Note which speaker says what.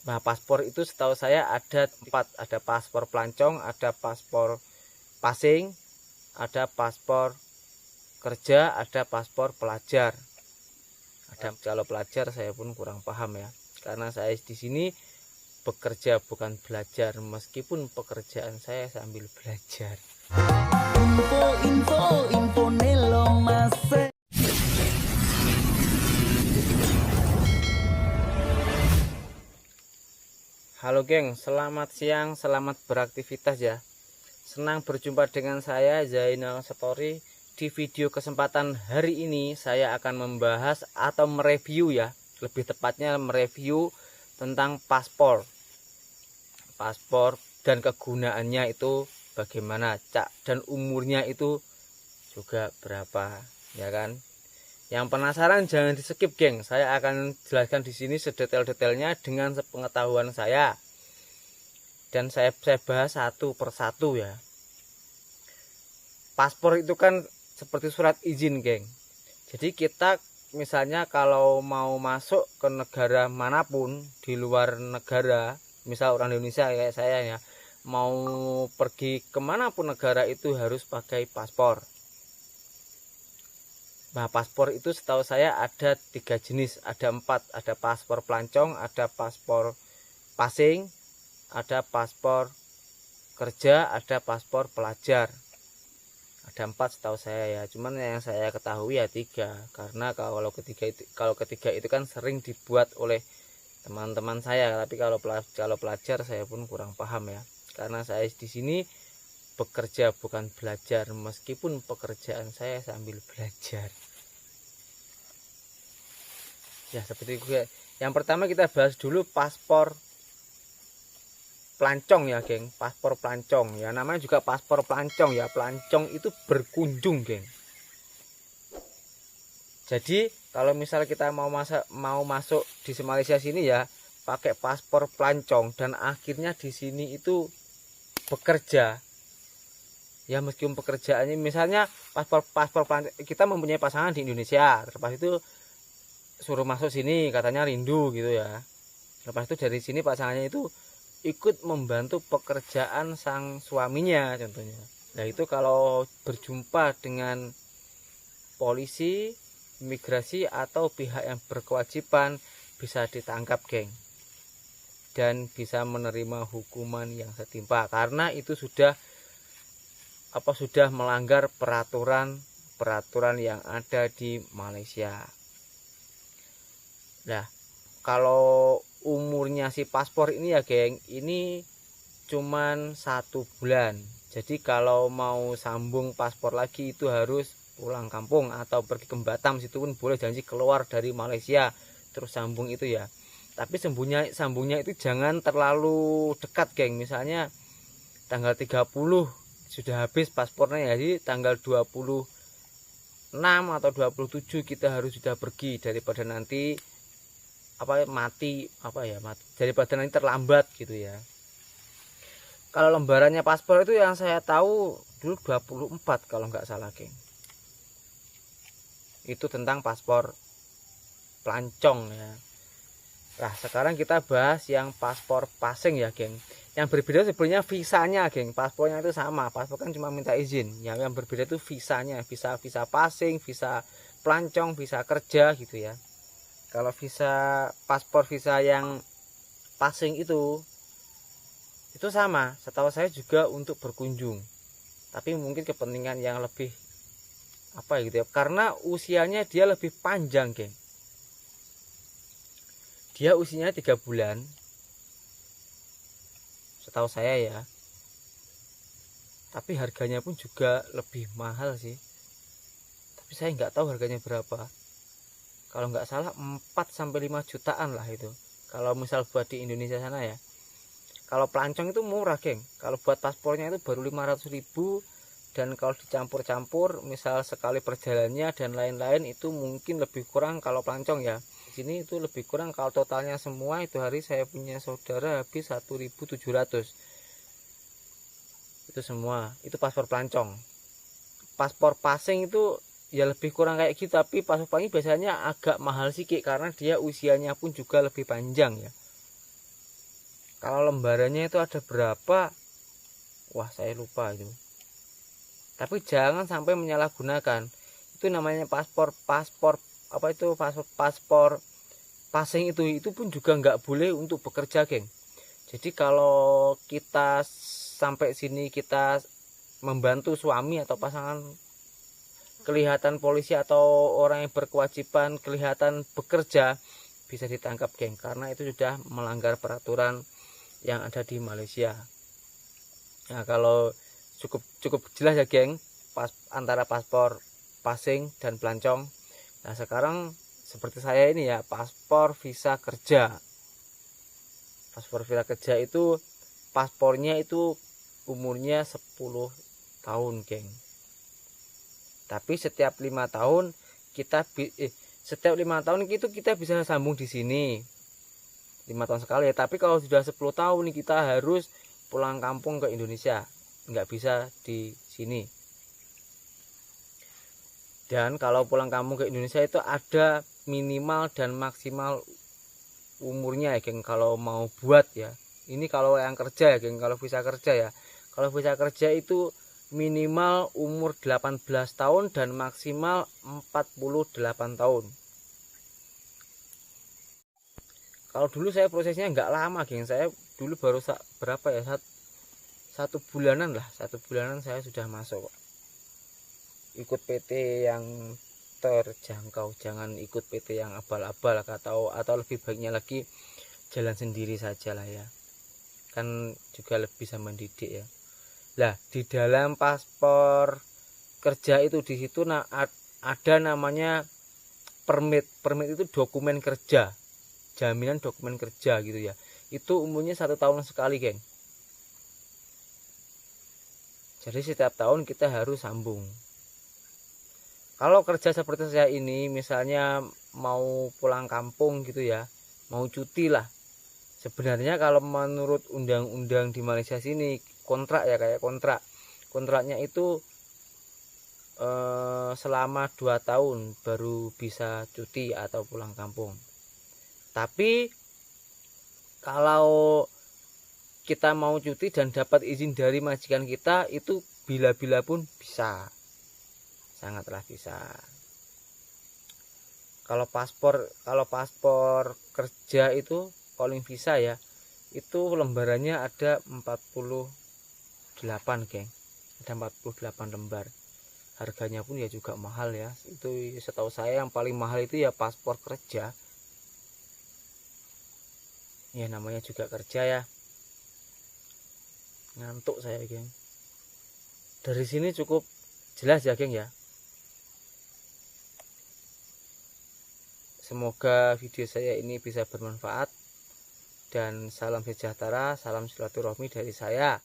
Speaker 1: Nah, paspor itu setahu saya ada 4, ada paspor pelancong, ada paspor passing, ada paspor kerja, ada paspor pelajar. Ada kalau pelajar saya pun kurang paham ya, karena saya di sini bekerja bukan belajar, meskipun pekerjaan saya sambil belajar. Info Nelo Mas. Halo geng, selamat siang, selamat beraktivitas ya. Senang berjumpa dengan saya Zainal Story. Di video kesempatan hari ini saya akan membahas atau mereview ya, lebih tepatnya mereview tentang paspor dan kegunaannya itu bagaimana, cak, dan umurnya itu juga berapa ya kan. Yang penasaran jangan di skip geng, saya akan jelaskan di sini sedetail-detailnya dengan sepengetahuan saya, dan saya bahas satu persatu ya. Paspor itu kan seperti surat izin geng. Jadi kita misalnya kalau mau masuk ke negara manapun di luar negara, misal orang Indonesia kayak saya ya, mau pergi kemanapun negara itu harus pakai paspor. Nah, paspor itu setahu saya ada 3 jenis, ada 4, ada paspor pelancong, ada paspor passing, ada paspor kerja, ada paspor pelajar. Ada 4 setahu saya ya, cuman yang saya ketahui ya 3, karena kalau ketiga itu kan sering dibuat oleh teman-teman saya, tapi kalau pelajar saya pun kurang paham ya, karena saya di sini bekerja bukan belajar, meskipun pekerjaan saya sambil belajar ya. Seperti itu. Yang pertama kita bahas dulu paspor pelancong ya geng. Paspor pelancong ya, namanya juga paspor pelancong ya. Pelancong itu berkunjung geng. Jadi kalau misal kita mau masuk di Malaysia sini ya, pakai paspor pelancong dan akhirnya di sini itu bekerja ya, meskipun pekerjaannya misalnya paspor pelancong, kita mempunyai pasangan di Indonesia, terlepas itu suruh masuk sini katanya rindu gitu ya. Lepas itu dari sini pasangannya itu ikut membantu pekerjaan sang suaminya contohnya. Nah itu kalau berjumpa dengan polisi, imigrasi atau pihak yang berkewajiban bisa ditangkap geng, dan bisa menerima hukuman yang setimpal, karena itu sudah melanggar peraturan yang ada di Malaysia. Nah kalau umurnya si paspor ini ya geng, ini cuman 1 bulan. Jadi kalau mau sambung paspor lagi itu harus pulang kampung atau pergi ke Batam, situ pun boleh, janji keluar dari Malaysia terus sambung itu ya. Tapi sambungnya itu jangan terlalu dekat geng. Misalnya tanggal 30 sudah habis paspornya, jadi tanggal 26 atau 27 kita harus sudah pergi, daripada nanti mati daripada nanti terlambat gitu ya. Kalau lembarannya paspor itu yang saya tahu dulu 24 kalau nggak salah geng. Itu tentang paspor pelancong ya. Nah sekarang kita bahas yang paspor passing ya geng. Yang berbeda sebenarnya visanya geng. Paspornya itu sama, paspor kan cuma minta izin ya. Yang berbeda itu visanya, visa passing, visa pelancong, visa kerja gitu ya. Kalau paspor visa yang passing itu sama, setahu saya juga untuk berkunjung, tapi mungkin kepentingan yang lebih gitu ya, karena usianya dia lebih panjang geng. Dia usianya 3 bulan setahu saya ya, tapi harganya pun juga lebih mahal sih, tapi saya nggak tahu harganya berapa. Kalau nggak salah 4-5 jutaan lah itu kalau misal buat di Indonesia sana ya. Kalau pelancong itu murah geng, kalau buat paspornya itu baru 500.000, dan kalau dicampur-campur misal sekali perjalanannya dan lain-lain itu mungkin lebih kurang. Kalau pelancong ya di sini itu lebih kurang, kalau totalnya semua itu hari saya punya saudara habis 1.700 itu semua. Itu paspor pelancong. Paspor passing itu ya lebih kurang kayak gitu, tapi paspor passing biasanya agak mahal sedikit karena dia usianya pun juga lebih panjang ya. Kalau lembarannya itu ada berapa, wah saya lupa itu. Tapi jangan sampai menyalahgunakan. Itu namanya paspor apa itu, paspor passing itu pun juga nggak boleh untuk bekerja, geng. Jadi kalau kita sampai sini kita membantu suami atau pasangan, kelihatan polisi atau orang yang berkewajiban kelihatan bekerja, bisa ditangkap, geng, karena itu sudah melanggar peraturan yang ada di Malaysia. Nah, kalau cukup jelas ya, geng, antara paspor passing dan pelancong. Nah, sekarang seperti saya ini ya, paspor visa kerja. Paspor visa kerja itu paspornya itu umurnya 10 tahun, geng. Tapi setiap 5 tahun setiap 5 tahun itu kita bisa sambung di sini 5 tahun sekali ya. Tapi kalau sudah 10 tahun nih, kita harus pulang kampung ke Indonesia, nggak bisa di sini. Dan kalau pulang kampung ke Indonesia itu ada minimal dan maksimal umurnya ya, geng, kalau mau buat ya. Ini kalau yang kerja ya, geng, kalau visa kerja ya. Kalau visa kerja itu minimal umur 18 tahun dan maksimal 48 tahun. Kalau dulu saya prosesnya nggak lama, geng. Saya dulu baru berapa ya, satu bulanan saya sudah masuk. Ikut PT yang terjangkau, jangan ikut PT yang abal-abal, atau lebih baiknya lagi jalan sendiri saja lah ya, kan juga lebih bisa mendidik ya. Lah, di dalam paspor kerja itu di situ ada namanya permit itu dokumen kerja, jaminan dokumen kerja gitu ya. Itu umurnya 1 tahun sekali, geng. Jadi setiap tahun kita harus sambung. Kalau kerja seperti saya ini, misalnya mau pulang kampung gitu ya, mau cuti lah. Sebenarnya kalau menurut undang-undang di Malaysia sini, kontrak ya, kayak kontraknya itu selama 2 tahun baru bisa cuti atau pulang kampung. Tapi kalau kita mau cuti dan dapat izin dari majikan kita, itu bila-bila pun bisa, sangatlah bisa. Kalau paspor kerja itu calling visa ya, itu lembarannya ada 48, geng. Ada 48 lembar. Harganya pun ya juga mahal ya. Itu setahu saya yang paling mahal itu ya paspor kerja. Ya namanya juga kerja ya. Ngantuk saya, geng. Dari sini cukup jelas ya, geng ya. Semoga video saya ini bisa bermanfaat, dan salam sejahtera, salam silaturahmi dari saya.